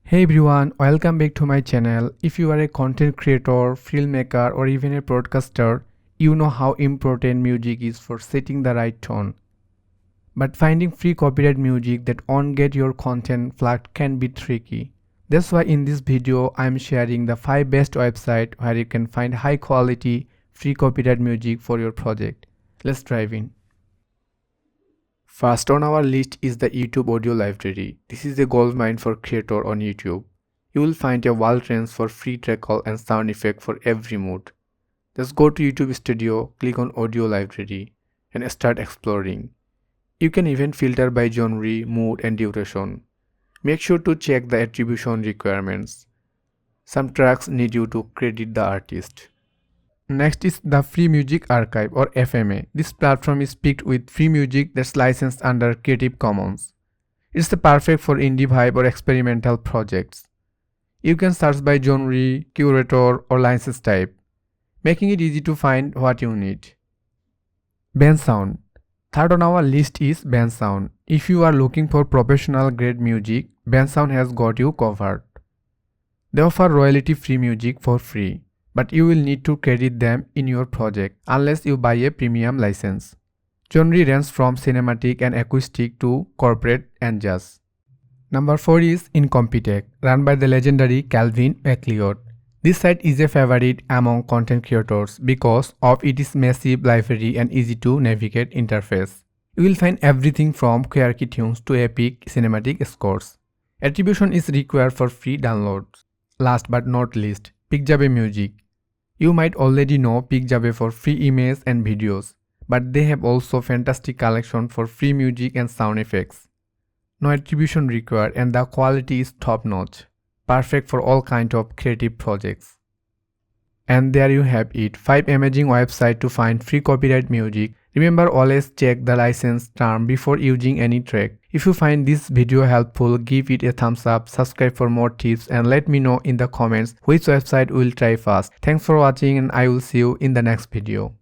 Hey everyone, welcome back to my channel. If you are a content creator, filmmaker or even a broadcaster, you know how important music is for setting the right tone. But finding free copyright music that won't get your content flagged can be tricky. That's why in this video I am sharing the 5 best websites where you can find high quality free copyright music for your project. Let's dive in. First on our list is the YouTube audio library. This is a goldmine for creator on YouTube. You will find a wide range for free trackle and sound effect for every mood. Just go to YouTube Studio, click on audio library and start exploring. You can even filter by genre, mood and duration. Make sure to check the attribution requirements. Some tracks need you to credit the artist. Next is the Free Music Archive or FMA. This platform is picked with free music that's licensed under Creative Commons. It's the perfect for indie vibe or experimental projects. You can search by genre, curator or license type, making it easy to find what you need. Bensound. Third on our list is Bensound. If you are looking for professional grade music, Bensound has got you covered. They offer royalty-free music for free, but you will need to credit them in your project unless you buy a premium license. Genre range from cinematic and acoustic to corporate and jazz. Number 4 is Incompetech, run by the legendary Calvin MacLeod. This site is a favorite among content creators because of its massive library and easy to navigate interface. You will find everything from quirky tunes to epic cinematic scores. Attribution is required for free downloads. Last but not least, Pixabay Music. You might already know Pixabay for free images and videos, but they have also fantastic collection for free music and sound effects. No attribution required and the quality is top notch, perfect for all kinds of creative projects. And there you have it, 5 amazing websites to find free copyright music. Remember, always check the license term before using any track. If you find this video helpful, give it a thumbs up, subscribe for more tips and let me know in the comments which website we'll try first. Thanks for watching and I will see you in the next video.